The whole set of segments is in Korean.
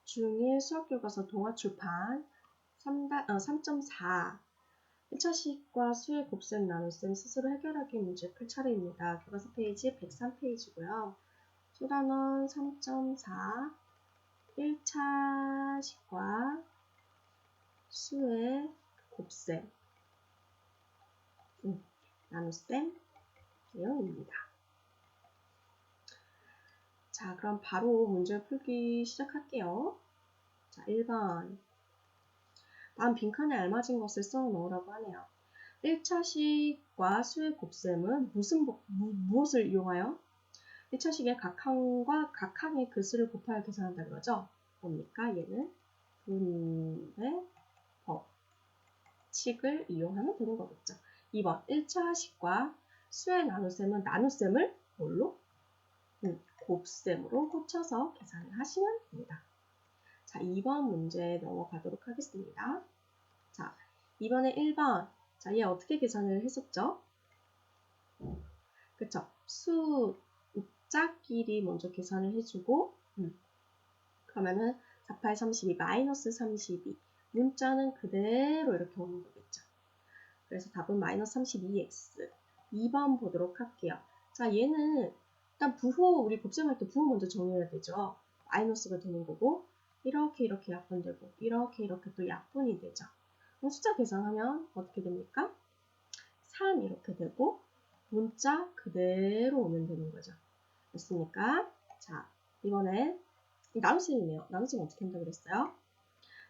중1 수학교과서 동아출판 3.4 1차식과 수의 곱셈 나눗셈 스스로 해결하기 문제 풀 차례입니다. 교과서 페이지 103페이지고요. 소단원 3.4 1차식과 수의 곱셈 나눗셈 내용입니다. 자, 그럼 바로 문제 풀기 시작할게요. 자, 1번. 다음 빈칸에 알맞은 것을 써 넣으라고 하네요. 1차식과 수의 곱셈은 무엇을 이용하여? 1차식의 각항의 그 수를 곱하여 계산한다 그러죠? 뭡니까? 얘는 분의 법칙을 이용하면 되는 거겠죠. 2번 1차식과 수의 나눗셈은 나눗셈을 뭘로? 곱셈으로 고쳐서 계산을 하시면 됩니다. 자, 2번 문제 넘어가도록 하겠습니다. 자, 이번에 1번. 자, 얘 어떻게 계산을 했었죠? 그쵸? 숫자끼리 먼저 계산을 해주고, 그러면은 4, 8, 32, 마이너스 32. 문자는 그대로 이렇게 오는 거겠죠. 그래서 답은 마이너스 32x. 2번 보도록 할게요. 자, 얘는 일단 우리 곱셈할 때 부호 먼저 정해야 되죠. 마이너스가 되는 거고, 이렇게 약분되고, 이렇게 또 약분이 되죠. 그럼 숫자 계산하면 어떻게 됩니까? 3 이렇게 되고, 문자 그대로 오면 되는 거죠. 됐습니까? 자, 이번엔 나눗셈이네요. 나눗셈 어떻게 한다고 그랬어요?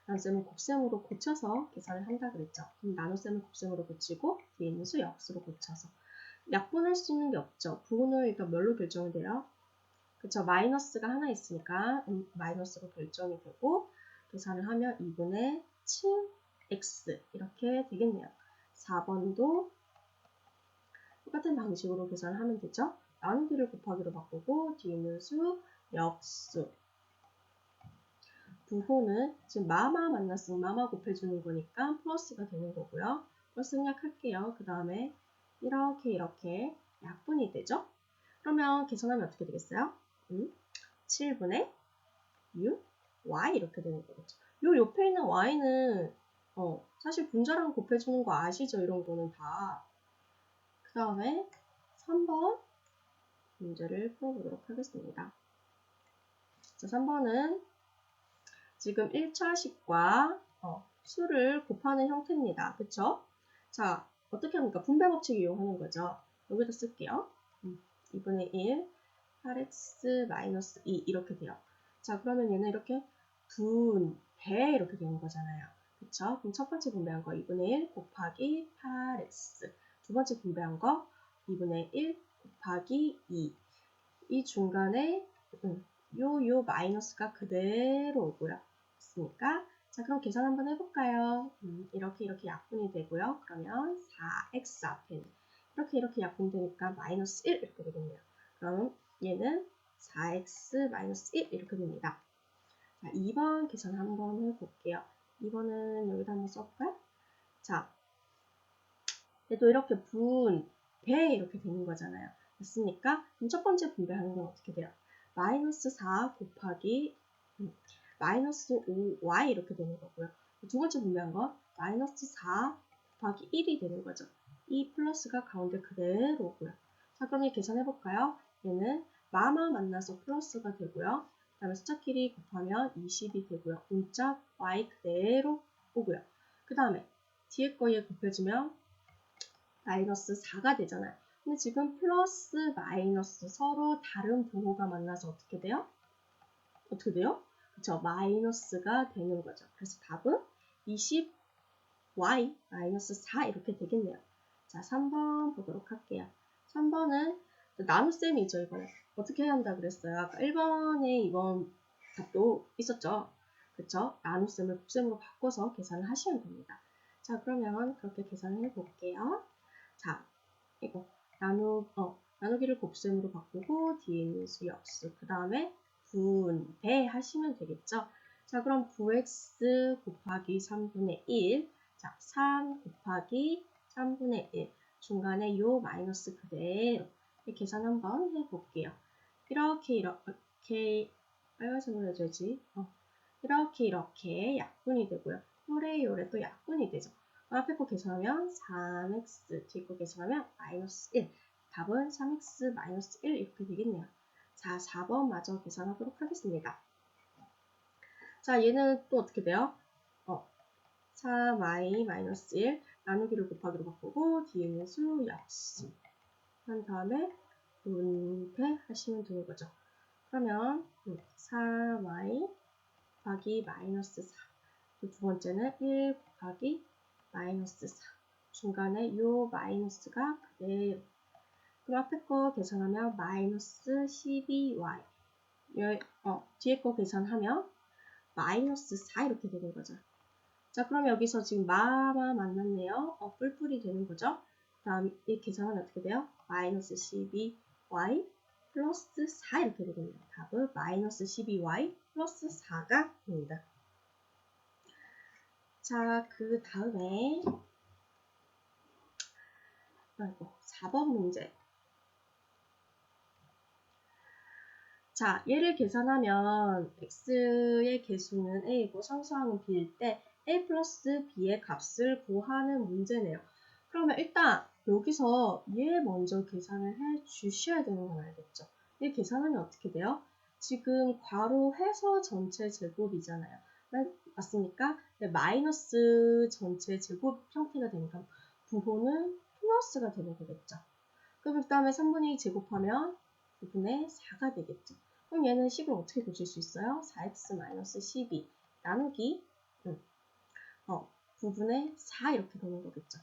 나눗셈은 곱셈으로 고쳐서 계산을 한다 그랬죠. 그럼 나눗셈을 곱셈으로 고치고 뒤에 있는 수 역수로 고쳐서 약분할 수 있는 게 없죠. 부호는 일단 뭘로 결정이 돼요? 그쵸? 마이너스가 하나 있으니까 마이너스로 결정이 되고 계산을 하면 2분의 7x 이렇게 되겠네요. 4번도 똑같은 방식으로 계산을 하면 되죠. 나누기를 곱하기로 바꾸고 뒤에 있는 수 역수. 부호는 지금 마마 만났으면 마마 곱해주는 거니까 플러스가 되는 거고요. 플러스 생략할게요. 그 다음에 이렇게 약분이 되죠. 그러면 계산하면 어떻게 되겠어요? 7분의 6 y 이렇게 되는 거겠죠. 요 옆에 있는 y는 사실 분자랑 곱해주는 거 아시죠? 이런 거는 다. 그 다음에 3번 문제를 풀어보도록 하겠습니다. 자, 3번은 지금 1차식과 수를 곱하는 형태입니다. 그쵸? 자, 어떻게 합니까? 분배 법칙 이용하는 거죠. 여기다 쓸게요. 2분의 1, 8x-2 이렇게 돼요. 자, 그러면 얘는 이렇게 분배 이렇게 되는 거잖아요. 그쵸? 그럼 첫 번째 분배한 거 2분의 1 곱하기 8x. 두 번째 분배한 거 2분의 1 곱하기 2. 이 중간에 요 마이너스가 그대로 오고요. 됐습니까? 자, 그럼 계산 한번 해볼까요? 이렇게 약분이 되고요. 그러면 4x 앞에는 이렇게 약분되니까 마이너스 1 이렇게 되겠네요. 그럼 얘는 4x 마이너스 1 이렇게 됩니다. 자, 2번 계산 한번 해볼게요. 2번은 여기다 한번 써볼까요? 자, 얘도 이렇게 분배 이렇게 되는 거잖아요. 됐습니까? 그럼 첫 번째 분배하는 건 어떻게 돼요? 마이너스 4 곱하기 마이너스 5y 이렇게 되는 거고요. 두 번째 분배한 건 마이너스 4 곱하기 1이 되는 거죠. 이 플러스가 가운데 그대로 오고요. 자, 그럼 이 계산해볼까요? 얘는 마마 만나서 플러스가 되고요. 그 다음에 숫자끼리 곱하면 20이 되고요. 문자 y 그대로 오고요. 그 다음에 뒤에 거에 곱해주면 마이너스 4가 되잖아요. 근데 지금 플러스 마이너스 서로 다른 부호가 만나서 어떻게 돼요? 어떻게 돼요? 그쵸? 마이너스가 되는 거죠. 그래서 답은 20y 마이너스 4 이렇게 되겠네요. 자, 3번 보도록 할게요. 3번은 나눗셈이죠, 이번에. 어떻게 해야 한다 그랬어요? 아까 1번에 이번 답도 있었죠? 그쵸? 나눗셈을 곱셈으로 바꿔서 계산을 하시면 됩니다. 자, 그러면 그렇게 계산을 해볼게요. 자, 이거 나누기를 곱셈으로 바꾸고 뒤에 있는 수 역수, 그 다음에 분배 하시면 되겠죠. 자, 그럼 9x 곱하기 3분의 1. 자, 3 곱하기 3분의 1. 중간에 요 마이너스 그대로 계산 한번 해볼게요. 이렇게 빨간색으로 해줘야지. 이렇게 약분이 되고요. 요래 또 약분이 되죠. 앞에 거 계산하면 3x, 뒤에 거 계산하면 마이너스 1. 답은 3x 마이너스 1 이렇게 되겠네요. 자, 4번 마저 계산하도록 하겠습니다. 자, 얘는 또 어떻게 돼요? 3y 마이너스 1 나누기를 곱하기로 바꾸고 뒤에 있는 수 역수 한 다음에 분배하시면 되는 거죠. 그러면 4y 곱하기 마이너스 4. 두 번째는 1 곱하기 마이너스 4. 중간에 요 마이너스가 그대로. 그럼 앞에 거 계산하면 마이너스 12y. 뒤에 거 계산하면 마이너스 4 이렇게 되는 거죠. 자, 그럼 여기서 지금 마마 만났네요. 뿔뿔이 되는 거죠. 다음 이 계산하면 어떻게 돼요? 마이너스 12y 플러스 4 이렇게 되겠네요. 답은 마이너스 12y 플러스 4가 됩니다. 자, 그 다음에 4번 문제. 자, 얘를 계산하면 x의 개수는 a이고 상수항은 b일 때 a 플러스 b의 값을 구하는 문제네요. 그러면 일단 여기서 얘 먼저 계산을 해 주셔야 되는 건 알겠죠? 얘 계산하면 어떻게 돼요? 지금 괄호 해서 전체 제곱이잖아요. 맞습니까? 네, 마이너스 전체 제곱 형태가 되니까 부호는 플러스가 되는 거겠죠. 그럼 그 다음에 3분의 2 제곱하면 9분의 4가 되겠죠. 그럼 얘는 식을 어떻게 고칠 수 있어요? 4x-12 나누기 9분의 4 이렇게 되는 거겠죠.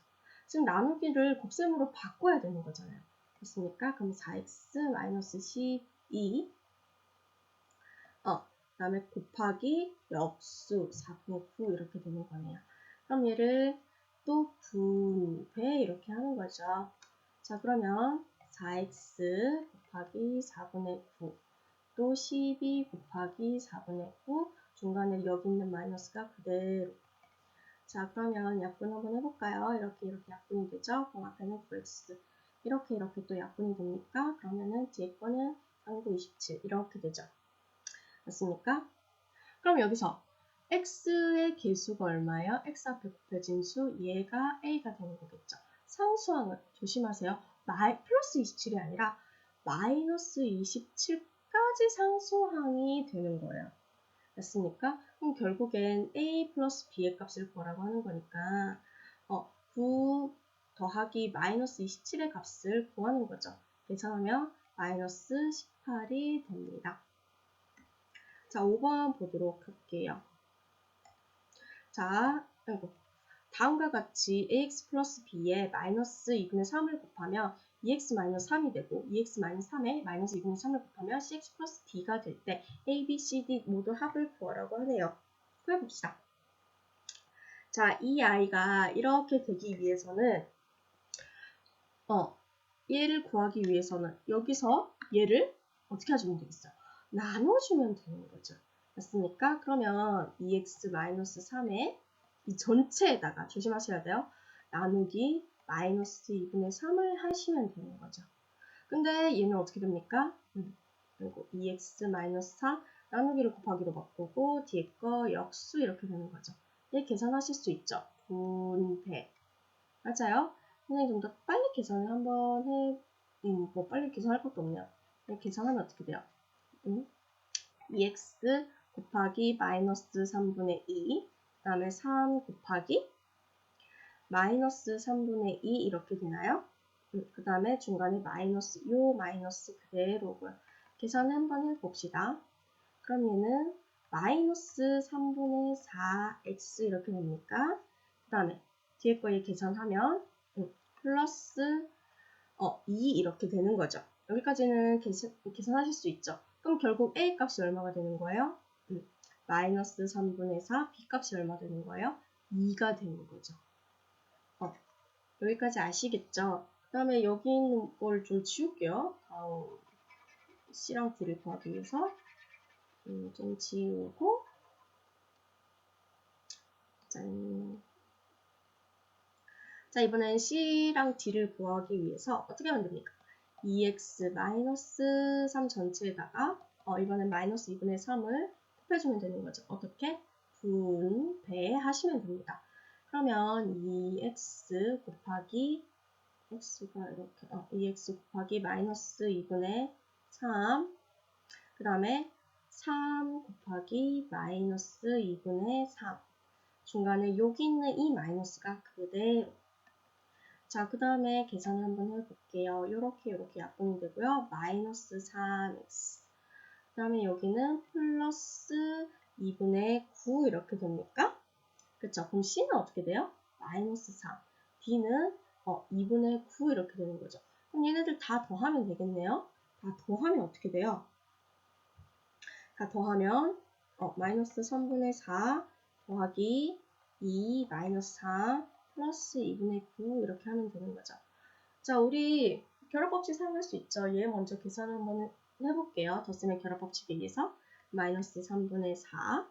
지금 나누기를 곱셈으로 바꿔야 되는 거잖아요. 그렇습니까? 그럼 4x-12 그 다음에 곱하기 역수 4분의 9 이렇게 되는 거네요. 그럼 얘를 또 분배 이렇게 하는 거죠. 자, 그러면 4x 곱하기 4분의 9 또 12 곱하기 4분의 9 중간에 여기 있는 마이너스가 그대로. 자, 그러면 약분 한번 해볼까요? 이렇게 약분이 되죠? 그럼 앞에는 9x 이렇게 또 약분이 됩니까? 그러면은 뒤에 거는 3927 이렇게 되죠. 맞습니까? 그럼 여기서 x의 개수가 얼마예요? x 앞에 곱해진 수 얘가 a가 되는 거겠죠. 상수항을 조심하세요. 플러스 27이 아니라 마이너스 27까지 상수항이 되는 거예요. 맞습니까? 그럼 결국엔 a 플러스 b의 값을 구하라고 하는 거니까 9 더하기 마이너스 27의 값을 구하는 거죠. 계산하면 마이너스 18이 됩니다. 자, 5번 보도록 할게요. 자, 다음과 같이 ax 플러스 b에 마이너스 2분의 3을 곱하면 2x 마이너스 3이 되고 2x 마이너스 3에 마이너스 2분의 3을 곱하면 cx 플러스 d가 될 때 a, b, c, d 모두 합을 구하라고 하네요. 구해봅시다. 자, 이 아이가 이렇게 되기 위해서는 얘를 구하기 위해서는 여기서 얘를 어떻게 해주면 되겠어요? 나눠주면 되는 거죠. 맞습니까? 그러면 2x-3에 이 전체에다가 조심하셔야 돼요. 나누기 마이너스 2분의 3을 하시면 되는 거죠. 근데 얘는 어떻게 됩니까? 그리고 2x-4 나누기를 곱하기로 바꾸고 뒤에 거 역수 이렇게 되는 거죠. 얘 계산하실 수 있죠? 분배. 맞아요? 선생님 좀 더 빨리 계산을 한번 뭐 빨리 계산할 것도 없네요. 계산하면 어떻게 돼요? 2x 곱하기 마이너스 3분의 2, 그 다음에 3 곱하기 마이너스 3분의 2 이렇게 되나요? 그 다음에 중간에 마이너스, 요 마이너스 그대로고요. 계산을 한번 해봅시다. 그럼 얘는 마이너스 3분의 4x 이렇게 됩니까? 그 다음에 뒤에 거에 계산하면 플러스 2 이렇게 되는 거죠. 여기까지는 계산하실 수 있죠. 그럼 결국 a 값이 얼마가 되는 거예요? 마이너스 3분의 4, b 값이 얼마 되는 거예요? 2가 되는 거죠. 여기까지 아시겠죠? 그 다음에 여기 있는 걸 좀 지울게요. C랑 D를 구하기 위해서 좀 지우고 짠. 자, 이번엔 C랑 D를 구하기 위해서 어떻게 하면 됩니까? 2x 마이너스 3 전체에다가 이번엔 마이너스 2분의 3을 곱해주면 되는 거죠. 어떻게? 분배하시면 됩니다. 그러면 2x 곱하기 x가 이렇게 2x 곱하기 마이너스 2분의 3, 그 다음에 3 곱하기 마이너스 2분의 3, 중간에 여기 있는 이 마이너스가 그대로. 자, 그 다음에 계산을 한번 해볼게요. 이렇게 약분이 되고요. 마이너스 3x. 그 다음에 여기는 플러스 2분의 9 이렇게 됩니까? 그쵸? 그럼 C는 어떻게 돼요? 마이너스 3. D는 2분의 9 이렇게 되는 거죠. 그럼 얘네들 다 더하면 되겠네요. 다 더하면 어떻게 돼요? 다 더하면 마이너스 3분의 4 더하기 2 마이너스 3 플러스 2분의 9 이렇게 하면 되는 거죠. 자, 우리 결합법칙 사용할 수 있죠. 얘 먼저 계산을 한번 해볼게요. 덧셈의 결합법칙에 의해서 마이너스 3분의 4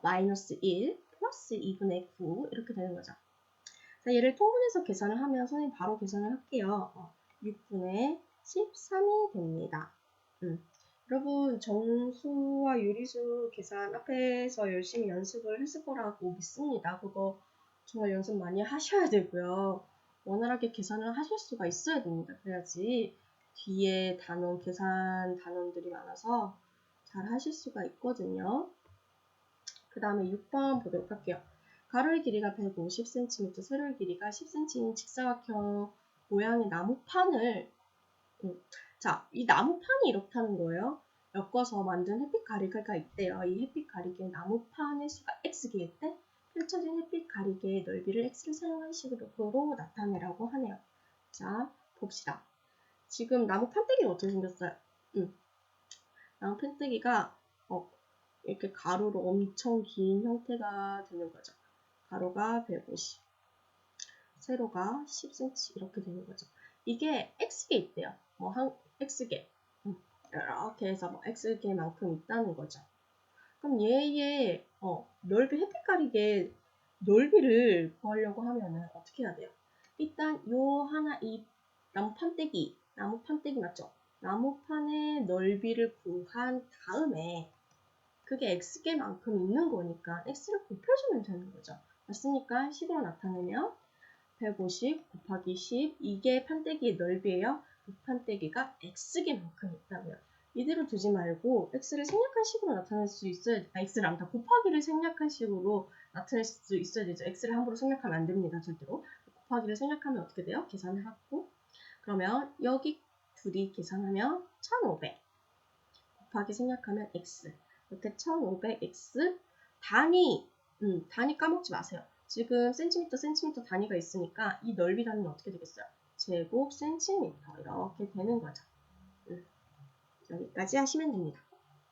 마이너스 1 플러스 2분의 9 이렇게 되는 거죠. 자, 얘를 통분해서 계산을 하면 선생님 바로 계산을 할게요. 6분의 13이 됩니다. 여러분 정수와 유리수 계산 앞에서 열심히 연습을 했을 거라고 믿습니다. 그거 정말 연습 많이 하셔야 되고요. 원활하게 계산을 하실 수가 있어야 됩니다. 그래야지 뒤에 단원, 계산 단원들이 많아서 잘 하실 수가 있거든요. 그 다음에 6번 보도록 할게요. 가로의 길이가 150cm, 세로의 길이가 10cm인 직사각형 모양의 나무판을 자, 이 나무판이 이렇다는 거예요. 엮어서 만든 햇빛 가리개가 있대요. 이 햇빛 가리개 나무판의 수가 x개일 때 펼쳐진 햇빛 가리개의 넓이를 x를 사용한 식으로 나타내라고 하네요. 자, 봅시다. 지금 나무 판때기는 어떻게 생겼어요? 나무 판때기가 이렇게 가로로 엄청 긴 형태가 되는 거죠. 가로가 150, 세로가 10cm 이렇게 되는 거죠. 이게 x개 있대요. x개. 이렇게 해서 x개만큼 있다는 거죠. 그럼 얘의 넓이 햇빛 가리개 넓이를 구하려고 하면은 어떻게 해야 돼요? 일단 이 나무 판때기 맞죠? 나무판의 넓이를 구한 다음에 그게 x개만큼 있는 거니까 x를 곱해주면 되는 거죠. 맞습니까? 식으로 나타내면 150 곱하기 10 이게 판때기의 넓이에요. 이 판때기가 x개만큼 있다고요. 이대로 두지 말고 x를 생략한 식으로 나타낼 수 있어야 x를 아무튼 곱하기를 생략한 식으로 나타낼 수 있어야 되죠. x를 함부로 생략하면 안 됩니다. 절대로. 곱하기를 생략하면 어떻게 돼요? 계산을 하고 그러면 여기 둘이 계산하면 1500 곱하기 생략하면 x 이렇게 1500x 단위 단위 까먹지 마세요. 지금 센티미터 단위가 있으니까 이 넓이 단위는 어떻게 되겠어요? 제곱 센티미터 이렇게 되는 거죠. 여기까지 하시면 됩니다.